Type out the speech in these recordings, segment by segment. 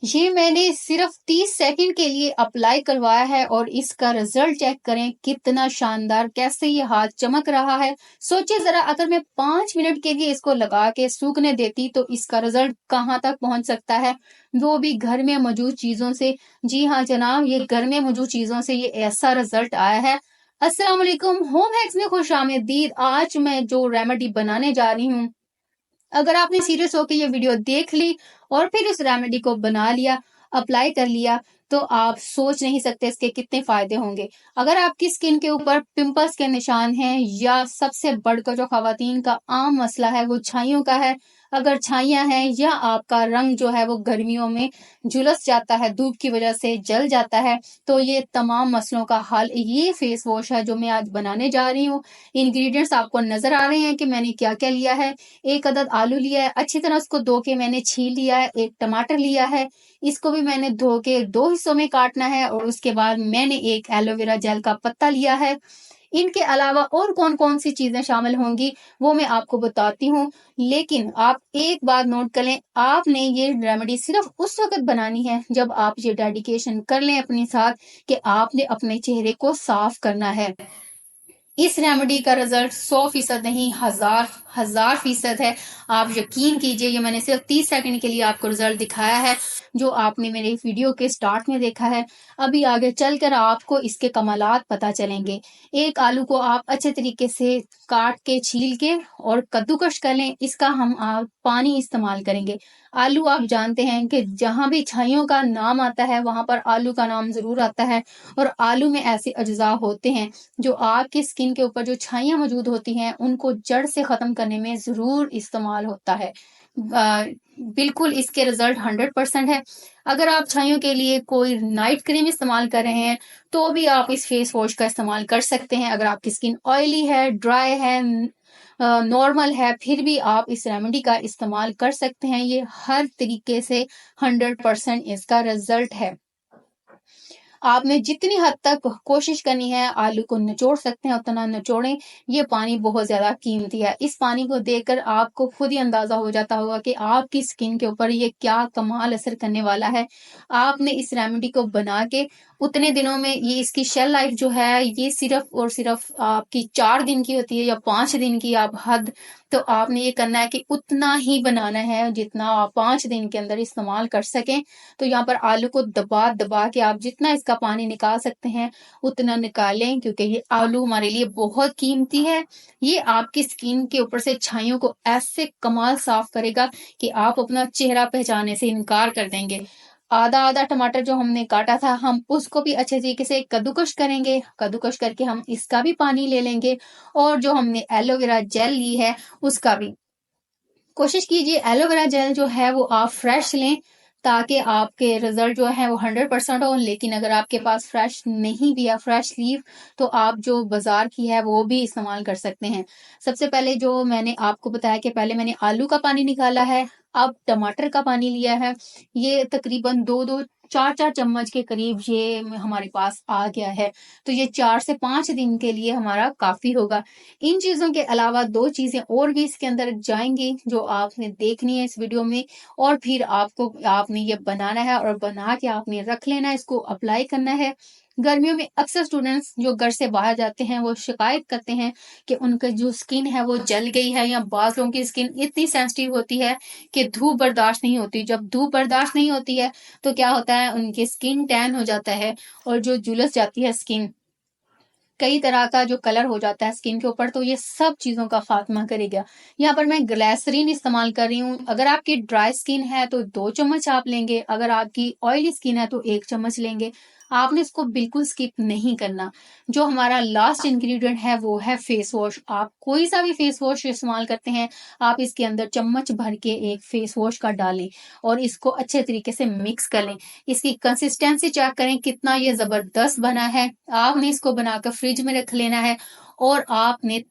ये मैंने सिर्फ 30 सेकंड के लिए अप्लाई करवाया है और इसका रिजल्ट चेक करें कितना शानदार, कैसे ये हाथ चमक रहा है। सोचिए जरा, अगर मैं 5 मिनट के लिए इसको लगा के सूखने देती तो इसका रिजल्ट कहाँ तक पहुंच सकता है, वो भी घर में मौजूद चीजों से। जी हाँ जनाब, ये घर में मौजूद चीजों से ये ऐसा रिजल्ट आया है। अस्सलाम वालेकुम, होम हैक्स में खुश आमदीद। आज मैं जो रेमेडी बनाने जा रही हूँ, अगर आपने सीरियस होकर ये वीडियो देख ली और फिर उस रेमेडी को बना लिया, अप्लाई कर लिया, तो आप सोच नहीं सकते इसके कितने फायदे होंगे। अगर आपकी स्किन के ऊपर पिंपल्स के निशान हैं या सबसे बढ़कर जो खवातीन का आम मसला है वो छाइयों का है, अगर छाइयां हैं या आपका रंग जो है वो गर्मियों में झुलस जाता है, धूप की वजह से जल जाता है, तो ये तमाम मसलों का हल ये फेस वॉश है जो मैं आज बनाने जा रही हूँ। इंग्रेडिएंट्स आपको नजर आ रहे हैं कि मैंने क्या क्या लिया है। 1 अदद आलू लिया है, अच्छी तरह उसको धो के मैंने छील लिया है। 1 टमाटर लिया है, इसको भी मैंने धो के 2 हिस्सों में काटना है। और उसके बाद मैंने एक एलोवेरा जेल का पत्ता लिया है। इनके अलावा और कौन कौन सी चीजें शामिल होंगी वो मैं आपको बताती हूँ, लेकिन आप एक बात नोट कर लें, आपने ये रेमेडी सिर्फ उस वक्त बनानी है जब आप ये डेडिकेशन कर लें अपने साथ कि आपने अपने चेहरे को साफ करना है। इस रेमेडी का रिजल्ट 100% नहीं, हजार हजार फीसद है। आप यकीन कीजिए, ये मैंने सिर्फ 30 सेकंड के लिए आपको रिजल्ट दिखाया है जो आपने मेरे वीडियो के स्टार्ट में देखा है। अभी आगे चलकर आपको इसके कमालात पता चलेंगे। एक आलू को आप अच्छे तरीके से काट के छील के और कद्दूकश कर लें, इसका हम आप पानी इस्तेमाल करेंगे। आलू आप जानते हैं कि जहां भी छाइयों का नाम आता है वहां पर आलू का नाम जरूर आता है। और आलू में ऐसे अज्जा होते हैं जो आपकी स्किन के ऊपर जो छाइयां मौजूद होती हैं उनको जड़ से खत्म करने में जरूर इस्तेमाल होता है। बिल्कुल इसके रिजल्ट 100% है। अगर आप छाइयों के लिए कोई नाइट क्रीम इस्तेमाल कर रहे हैं तो भी आप इस फेस वॉश का इस्तेमाल कर सकते हैं। अगर आपकी स्किन ऑयली है, ड्राई है, नॉर्मल है, फिर भी आप इस रेमेडी का इस्तेमाल कर सकते हैं। ये हर तरीके से 100% इसका रिजल्ट है। आपने जितनी हद तक कोशिश करनी है आलू को निचोड़ सकते हैं उतना निचोड़ें। ये पानी बहुत ज्यादा कीमती है। इस पानी को देखकर आपको खुद ही अंदाजा हो जाता होगा कि आपकी स्किन के ऊपर ये क्या कमाल असर करने वाला है। आपने इस रेमेडी को बना के उतने दिनों में, ये इसकी शेल लाइफ जो है ये सिर्फ और सिर्फ आपकी 4 दिन की होती है या 5 दिन की, आप हद। तो आपने ये करना है कि उतना ही बनाना है जितना आप 5 दिन के अंदर इस्तेमाल कर सकें। तो यहाँ पर आलू को दबा दबा के आप जितना इसका पानी निकाल सकते हैं उतना निकालें, क्योंकि ये आलू हमारे लिए बहुत कीमती है। ये आपकी स्किन के ऊपर से छाइयों को ऐसे कमाल साफ करेगा कि आप अपना चेहरा पहचानने से इनकार कर देंगे। आधा आधा टमाटर जो हमने काटा था, हम उसको भी अच्छे तरीके से कद्दूकश करेंगे। कद्दूकश करके हम इसका भी पानी ले लेंगे और जो हमने एलोवेरा जेल ली है उसका भी। कोशिश कीजिए एलोवेरा जेल जो है वो आप फ्रेश लें ताकि आपके रिजल्ट जो है वो 100% हो। लेकिन अगर आपके पास फ्रेश नहीं भी है, फ्रेश लीफ, तो आप जो बाजार की है वो भी इस्तेमाल कर सकते हैं। सबसे पहले जो मैंने आपको बताया कि पहले मैंने आलू का पानी निकाला है, अब टमाटर का पानी लिया है। ये तकरीबन 2-4 चम्मच के करीब ये हमारे पास आ गया है। तो ये 4 से 5 दिन के लिए हमारा काफी होगा। इन चीजों के अलावा 2 चीजें और भी इसके अंदर जाएंगी जो आपने देखनी है इस वीडियो में। और फिर आपने ये बनाना है और बना के आपने रख लेना है, इसको अप्लाई करना है। गर्मियों में अक्सर स्टूडेंट्स जो घर से बाहर जाते हैं वो शिकायत करते हैं कि उनका जो स्किन है वो जल गई है, या बाज लोगों की स्किन इतनी सेंसिटिव होती है कि धूप बर्दाश्त नहीं होती। जब धूप बर्दाश्त नहीं होती है तो क्या होता है, उनकी स्किन टैन हो जाता है और जो झुलस जाती है स्किन, कई तरह का जो कलर हो जाता है स्किन के ऊपर, तो ये सब चीजों का खात्मा करेगा। यहाँ पर मैं ग्लिसरीन इस्तेमाल कर रही हूँ। अगर आपकी ड्राई स्किन है तो 2 चम्मच आप लेंगे, अगर आपकी ऑयली स्किन है तो 1 चम्मच लेंगे। आपने इसको बिल्कुल स्किप नहीं करना। जो हमारा लास्ट इंग्रेडिएंट है वो है फेस वॉश। आप कोई सा भी फेस वॉश इस्तेमाल करते हैं, आप इसके अंदर चम्मच भर के एक फेस वॉश का डालें और इसको अच्छे तरीके से मिक्स कर लें। इसकी कंसिस्टेंसी चेक करें कितना ये जबरदस्त बना है। आपने इसको बनाकर फ्रिज में रख लेना है और आपने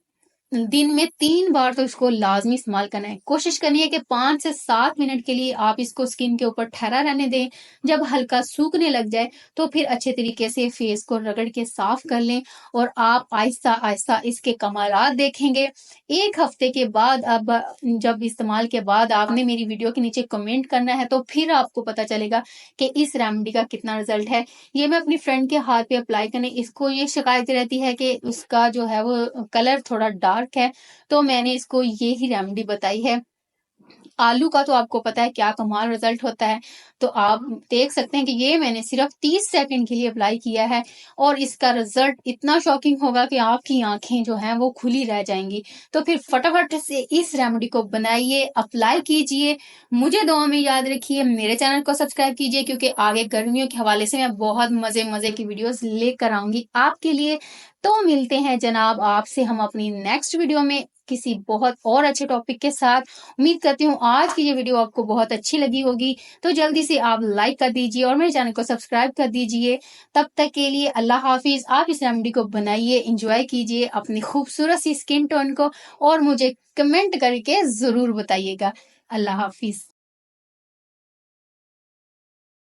दिन में 3 बार तो इसको लाज़मी इस्तेमाल करना है। कोशिश करनी है कि 5 से 7 मिनट के लिए आप इसको स्किन के ऊपर ठहरा रहने दें। जब हल्का सूखने लग जाए, तो फिर अच्छे तरीके से फेस को रगड़ के साफ कर लें और आप आहिस्ता-आहिस्ता इसके कमालात देखेंगे। 1 हफ्ते के बाद अब जब इस्तेमाल के बाद आपने मेरी वीडियो के नीचे कमेंट करना है, तो फिर आपको पता चलेगा कि इस रेमेडी का कितना रिज़ल्ट है। ये मैं अपनी फ्रेंड के हाथ पे अप्लाई करने इसको ये शिकायत रहती है कि उसका जो है वो कलर थोड़ा डार्क है, तो मैंने इसको ये ही रेमेडी बताई है। आलू का तो आपको पता है क्या कमाल रिजल्ट होता है, तो आप देख सकते हैं कि ये मैंने सिर्फ 30 सेकंड के लिए अप्लाई किया है और इसका रिजल्ट इतना शॉकिंग होगा कि आपकी आंखें जो हैं वो खुली रह जाएंगी। तो फिर फटाफट से इस रेमेडी को बनाइए, अप्लाई कीजिए, मुझे दुआ में याद रखिए, मेरे चैनल को सब्सक्राइब कीजिए क्योंकि आगे गर्मियों के हवाले से मैं बहुत मजे मजे की वीडियोस लेकर आऊंगी आपके लिए। तो मिलते हैं जनाब आपसे हम अपनी नेक्स्ट वीडियो में किसी बहुत और अच्छे टॉपिक के साथ। उम्मीद करती हूँ आज की ये वीडियो आपको बहुत अच्छी लगी होगी, तो जल्दी से आप लाइक कर दीजिए और मेरे चैनल को सब्सक्राइब कर दीजिए। तब तक के लिए अल्लाह हाफिज। आप इस रेमेडी को बनाइए, एंजॉय कीजिए अपनी खूबसूरत सी स्किन टोन को और मुझे कमेंट करके जरूर बताइएगा। अल्लाह हाफिज।